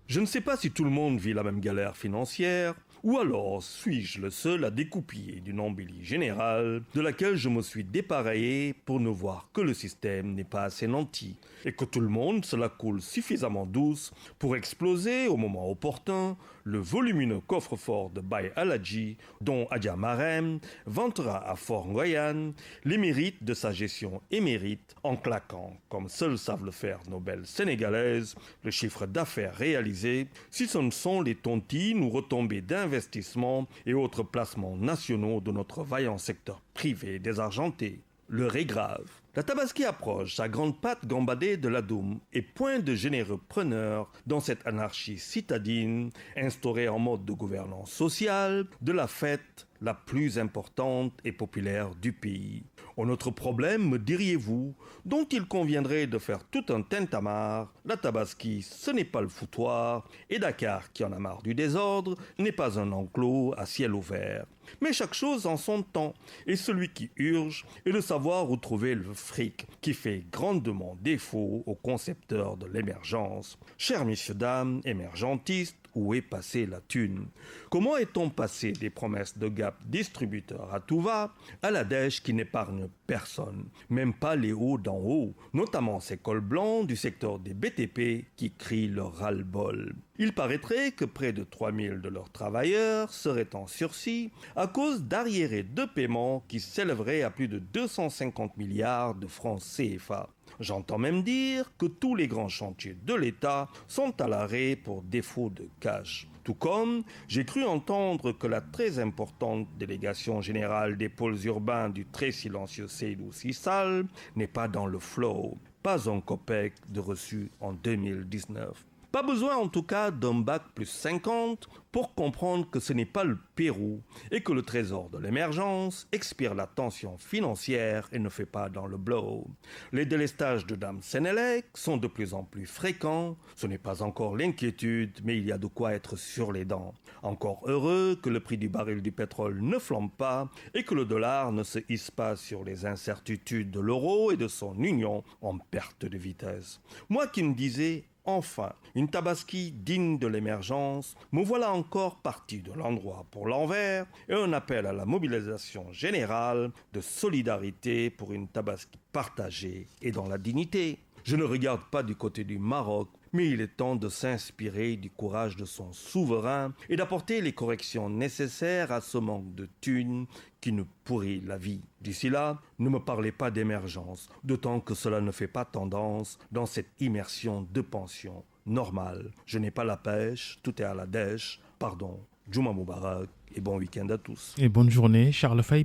Je ne sais pas si tout le monde vit la même galère financière, ou alors suis-je le seul à découpiller d'une embellie générale de laquelle je me suis dépareillé pour ne voir que le système n'est pas assez nanti et que tout le monde se la coule suffisamment douce pour exploser au moment opportun le volumineux coffre-fort de Baye Aladji dont Adja Marem vantera à Fort-Ngoyane les mérites de sa gestion émérite en claquant, comme seuls savent le faire nos belles sénégalaises, le chiffre d'affaires réalisé si ce ne sont les tontines ou retombées d'investissement et autres placements nationaux de notre vaillant secteur privé désargenté. L'heure est grave. La Tabaski approche sa grande patte gambadée de l'Adoum et point de généreux preneurs dans cette anarchie citadine instaurée en mode de gouvernance sociale de la fête la plus importante et populaire du pays. Un autre problème, me diriez-vous, dont il conviendrait de faire tout un tintamarre, la Tabaski, ce n'est pas le foutoir, et Dakar, qui en a marre du désordre, n'est pas un enclos à ciel ouvert. Mais chaque chose en son temps, et celui qui urge est de savoir où trouver le fric, qui fait grandement défaut aux concepteurs de l'émergence. Chers messieurs, dames, émergentistes, où est passée la thune? Comment est-on passé des promesses de Gap distributeur à tout va à la dèche qui n'épargne personne, même pas les hauts d'en haut, notamment ces cols blancs du secteur des BTP qui crient leur ras-le-bol. Il paraîtrait que près de 3000 de leurs travailleurs seraient en sursis à cause d'arriérés de paiement qui s'élèveraient à plus de 250 milliards de francs CFA. J'entends même dire que tous les grands chantiers de l'État sont à l'arrêt pour défaut de cash. Tout comme j'ai cru entendre que la très importante délégation générale des pôles urbains du très silencieux Seydou Sissal n'est pas dans le flow. Pas un copec de reçu en 2019. Pas besoin en tout cas d'un bac plus 50 pour comprendre que ce n'est pas le Pérou et que le trésor de l'émergence expire la tension financière et ne fait pas dans le blow. Les délestages de Dame Sénélec sont de plus en plus fréquents. Ce n'est pas encore l'inquiétude, mais il y a de quoi être sur les dents. Encore heureux que le prix du baril du pétrole ne flambe pas et que le dollar ne se hisse pas sur les incertitudes de l'euro et de son union en perte de vitesse. Moi qui me disais enfin, une Tabaski digne de l'émergence, me voilà encore parti de l'endroit pour l'envers et un appel à la mobilisation générale de solidarité pour une Tabaski partagée et dans la dignité. Je ne regarde pas du côté du Maroc, mais il est temps de s'inspirer du courage de son souverain et d'apporter les corrections nécessaires à ce manque de thunes qui nous pourrit la vie. D'ici là, ne me parlez pas d'émergence, d'autant que cela ne fait pas tendance dans cette immersion de pension normale. Je n'ai pas la pêche, tout est à la dèche. Pardon, Juma Moubarak et bon week-end à tous. Et bonne journée, Charles Fay.